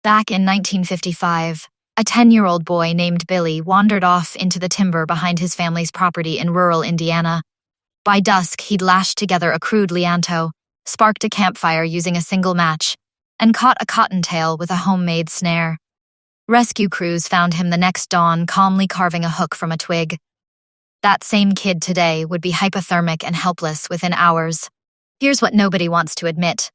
Back in 1955, a 10-year-old boy named Billy wandered off into the timber behind his family's property in rural Indiana. By dusk, he'd lashed together a crude lianto, sparked a campfire using a single match, and caught a cottontail with a homemade snare. Rescue crews found him the next dawn calmly carving a hook from a twig. That same kid today would be hypothermic and helpless within hours. Here's what nobody wants to admit.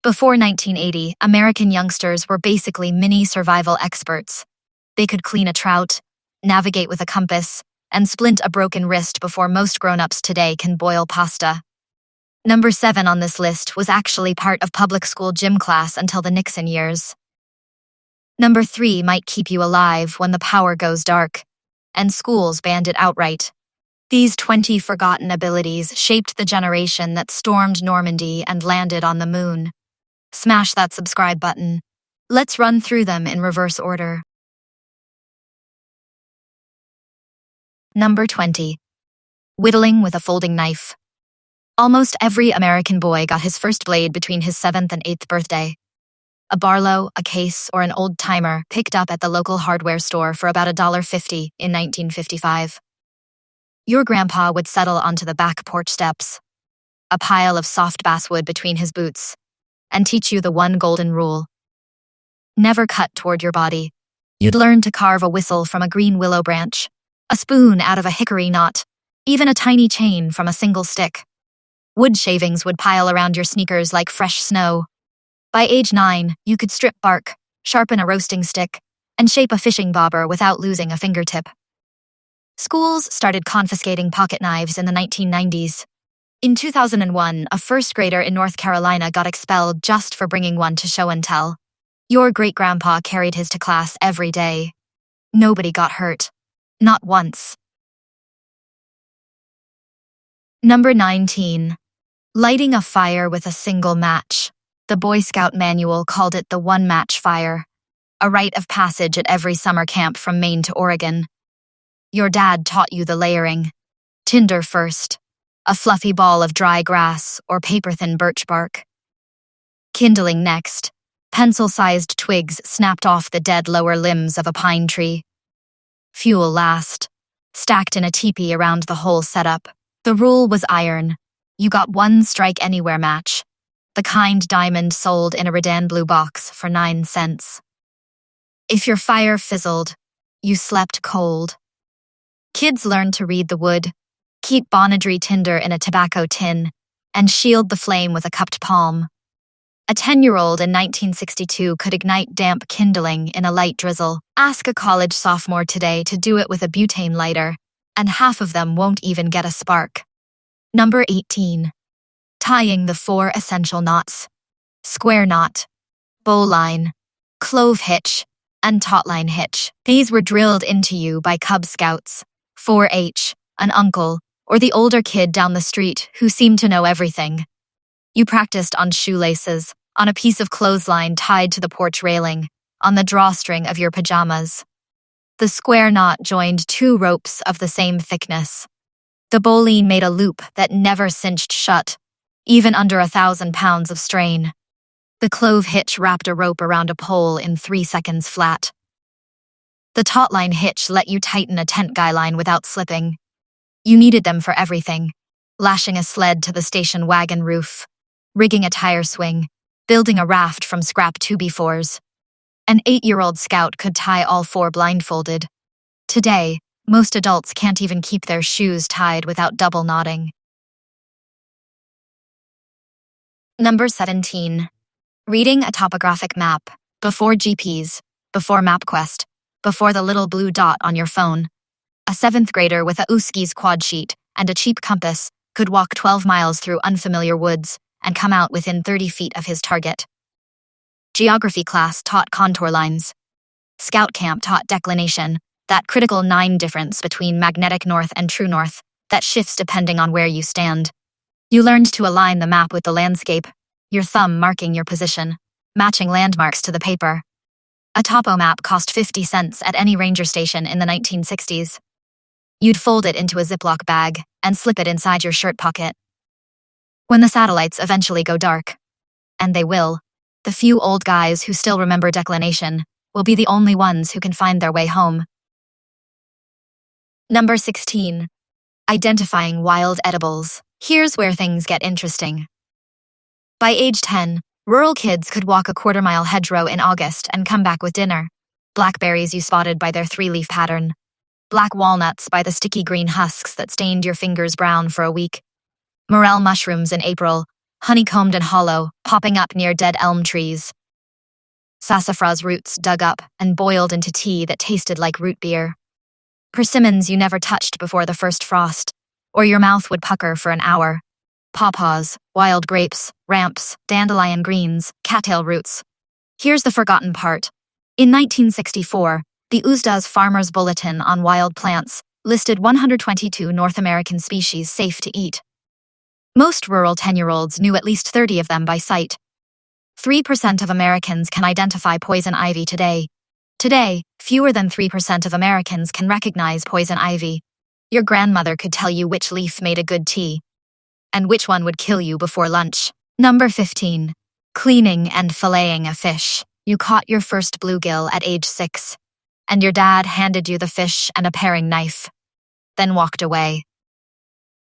Before 1980, American youngsters were basically mini survival experts. They could clean a trout, navigate with a compass, and splint a broken wrist before most grown-ups today can boil pasta. Number 7 on this list was actually part of public school gym class until the Nixon years. Number 3 might keep you alive when the power goes dark, and schools banned it outright. These 20 forgotten abilities shaped the generation that stormed Normandy and landed on the moon. Smash that subscribe button. Let's run through them in reverse order. Number 20. Whittling with a folding knife. Almost every American boy got his first blade between his 7th and 8th birthday. A Barlow, a Case, or an old-timer picked up at the local hardware store for about $1.50 in 1955. Your grandpa would settle onto the back porch steps, a pile of soft basswood between his boots, and teach you the one golden rule. Never cut toward your body. You'd learn to carve a whistle from a green willow branch, a spoon out of a hickory knot, even a tiny chain from a single stick. Wood shavings would pile around your sneakers like fresh snow. By age 9, you could strip bark, sharpen a roasting stick, and shape a fishing bobber without losing a fingertip. Schools started confiscating pocket knives in the 1990s. In 2001, a first grader in North Carolina got expelled just for bringing one to show and tell. Your great-grandpa carried his to class every day. Nobody got hurt. Not once. Number 19. Lighting a fire with a single match. The Boy Scout manual called it the one-match fire, a rite of passage at every summer camp from Maine to Oregon. Your dad taught you the layering. Tinder first, a fluffy ball of dry grass or paper-thin birch bark. Kindling next, pencil-sized twigs snapped off the dead lower limbs of a pine tree. Fuel last, stacked in a teepee around the whole setup. The rule was iron. You got one strike-anywhere match, the kind diamond sold in a Redan blue box for 9 cents. If your fire fizzled, you slept cold. Kids learned to read the wood, keep bonadry tinder in a tobacco tin, and shield the flame with a cupped palm. A 10-year-old in 1962 could ignite damp kindling in a light drizzle. Ask a college sophomore today to do it with a butane lighter, and half of them won't even get a spark. Number 18. Tying the 4 essential knots. Square knot, bowline, clove hitch, and tautline hitch. These were drilled into you by Cub Scouts, 4-H, an uncle, or the older kid down the street who seemed to know everything. You practiced on shoelaces, on a piece of clothesline tied to the porch railing, on the drawstring of your pajamas. The square knot joined 2 ropes of the same thickness. The bowline made a loop that never cinched shut, even under 1,000 pounds of strain. The clove hitch wrapped a rope around a pole in 3 seconds flat. The tautline hitch let you tighten a tent guy line without slipping. You needed them for everything: lashing a sled to the station wagon roof, rigging a tire swing, building a raft from scrap 2x4s. An 8-year-old scout could tie all 4 blindfolded. Today, most adults can't even keep their shoes tied without double knotting. Number 17. Reading a topographic map. Before GPS, before MapQuest, before the little blue dot on your phone. A 7th grader with a Uski's quad sheet and a cheap compass could walk 12 miles through unfamiliar woods and come out within 30 feet of his target. Geography class taught contour lines. Scout camp taught declination, that critical 9 difference between magnetic north and true north that shifts depending on where you stand. You learned to align the map with the landscape, your thumb marking your position, matching landmarks to the paper. A topo map cost 50 cents at any ranger station in the 1960s. You'd fold it into a Ziploc bag and slip it inside your shirt pocket. When the satellites eventually go dark, and they will, the few old guys who still remember declination will be the only ones who can find their way home. Number 16. Identifying wild edibles. Here's where things get interesting. By age 10, rural kids could walk a quarter-mile hedgerow in August and come back with dinner. Blackberries you spotted by their three-leaf pattern. Black walnuts by the sticky green husks that stained your fingers brown for a week. Morel mushrooms in April, honeycombed and hollow, popping up near dead elm trees. Sassafras roots dug up and boiled into tea that tasted like root beer. Persimmons you never touched before the first frost, or your mouth would pucker for an hour. Pawpaws, wild grapes, ramps, dandelion greens, cattail roots. Here's the forgotten part. In 1964, the USDA's Farmer's Bulletin on Wild Plants listed 122 North American species safe to eat. Most rural 10-year-olds knew at least 30 of them by sight. 3% of Americans can identify poison ivy today. Today, fewer than 3% of Americans can recognize poison ivy. Your grandmother could tell you which leaf made a good tea, and which one would kill you before lunch. Number 15. Cleaning and filleting a fish. You caught your first bluegill at age 6, and your dad handed you the fish and a paring knife, then walked away.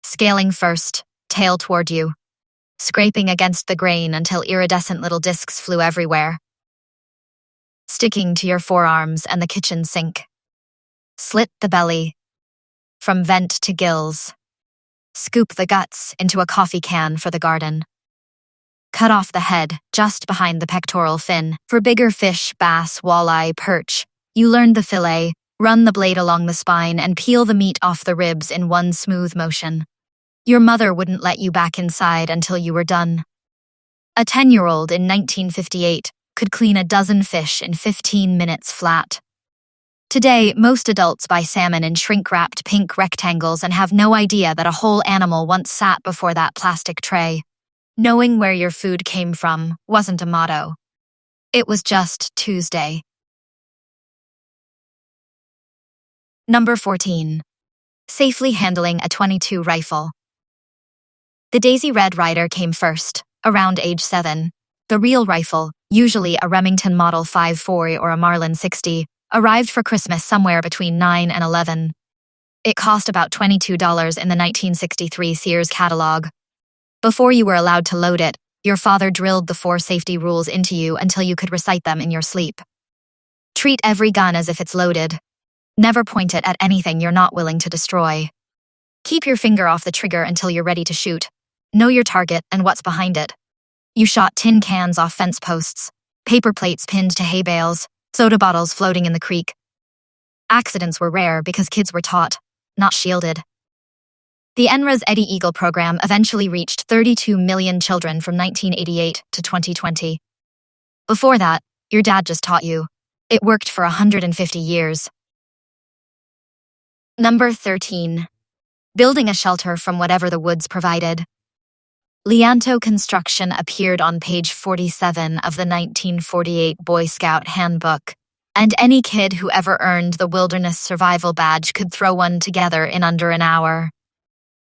Scaling first, tail toward you, scraping against the grain until iridescent little discs flew everywhere. Sticking to your forearms and the kitchen sink. Slit the belly, from vent to gills. Scoop the guts into a coffee can for the garden. Cut off the head, just behind the pectoral fin. For bigger fish, bass, walleye, perch, you learned the fillet, run the blade along the spine, and peel the meat off the ribs in one smooth motion. Your mother wouldn't let you back inside until you were done. A 10-year-old in 1958 could clean a dozen fish in 15 minutes flat. Today, most adults buy salmon in shrink-wrapped pink rectangles and have no idea that a whole animal once sat before that plastic tray. Knowing where your food came from wasn't a motto. It was just Tuesday. Number 14. Safely handling a .22 rifle. The Daisy Red Ryder came first, around age 7. The real rifle, usually a Remington Model 5.4 or a Marlin 60, arrived for Christmas somewhere between 9 and 11. It cost about $22 in the 1963 Sears catalog. Before you were allowed to load it, your father drilled the 4 safety rules into you until you could recite them in your sleep. Treat every gun as if it's loaded. Never point it at anything you're not willing to destroy. Keep your finger off the trigger until you're ready to shoot. Know your target and what's behind it. You shot tin cans off fence posts, paper plates pinned to hay bales, soda bottles floating in the creek. Accidents were rare because kids were taught, not shielded. The NRA's Eddie Eagle program eventually reached 32 million children from 1988 to 2020. Before that, your dad just taught you. It worked for 150 years. Number 13. Building a shelter from whatever the woods provided. Lianto construction appeared on page 47 of the 1948 Boy Scout Handbook, and any kid who ever earned the Wilderness Survival Badge could throw one together in under an hour.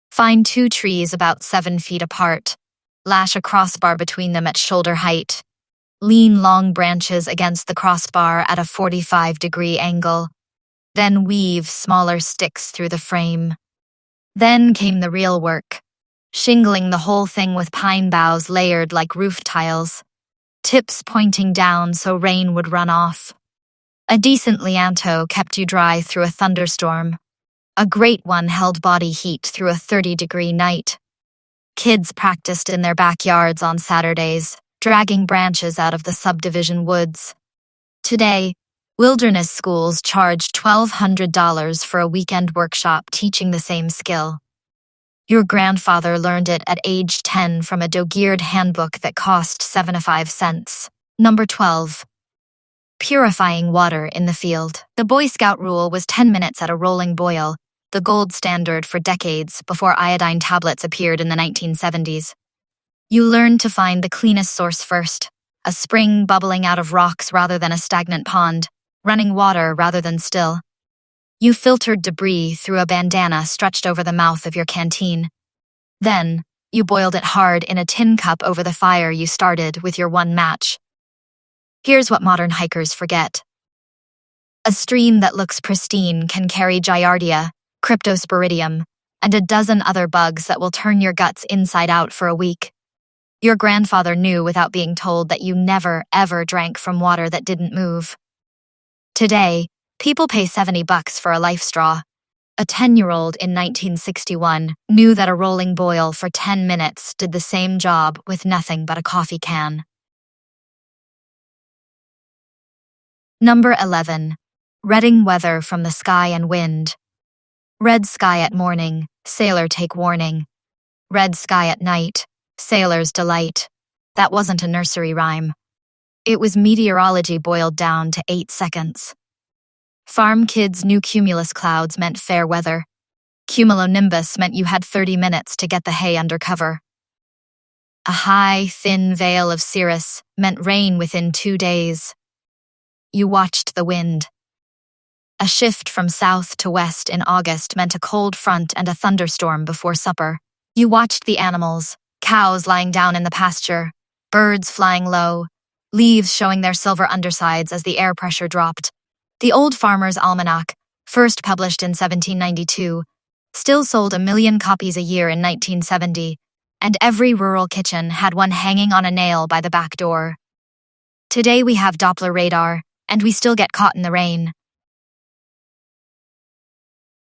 Find 2 trees about 7 feet apart, lash a crossbar between them at shoulder height, lean long branches against the crossbar at a 45-degree angle, then weave smaller sticks through the frame. Then came the real work, shingling the whole thing with pine boughs layered like roof tiles, tips pointing down so rain would run off. A decent lianto kept you dry through a thunderstorm. A great one held body heat through a 30-degree night. Kids practiced in their backyards on Saturdays, dragging branches out of the subdivision woods. Today, wilderness schools charge $1,200 for a weekend workshop teaching the same skill. Your grandfather learned it at age 10 from a dog-eared handbook that cost 75 cents. Number 12. Purifying water in the field. The Boy Scout rule was 10 minutes at a rolling boil, the gold standard for decades before iodine tablets appeared in the 1970s. You learned to find the cleanest source first, a spring bubbling out of rocks rather than a stagnant pond, running water rather than still. You filtered debris through a bandana stretched over the mouth of your canteen. Then, you boiled it hard in a tin cup over the fire you started with your one match. Here's what modern hikers forget. A stream that looks pristine can carry giardia, cryptosporidium, and a dozen other bugs that will turn your guts inside out for a week. Your grandfather knew without being told that you never, ever drank from water that didn't move. Today, people pay $70 for a life straw. A 10-year-old in 1961 knew that a rolling boil for 10 minutes did the same job with nothing but a coffee can. Number 11. Reading weather from the sky and wind. Red sky at morning, sailor take warning. Red sky at night, sailor's delight. That wasn't a nursery rhyme. It was meteorology boiled down to 8 seconds. Farm kids knew cumulus clouds meant fair weather. Cumulonimbus meant you had 30 minutes to get the hay under cover. A high, thin veil of cirrus meant rain within 2 days. You watched the wind. A shift from south to west in August meant a cold front and a thunderstorm before supper. You watched the animals, cows lying down in the pasture, birds flying low, leaves showing their silver undersides as the air pressure dropped. The Old Farmer's Almanac, first published in 1792, still sold 1 million copies a year in 1970, and every rural kitchen had one hanging on a nail by the back door. Today we have Doppler radar, and we still get caught in the rain.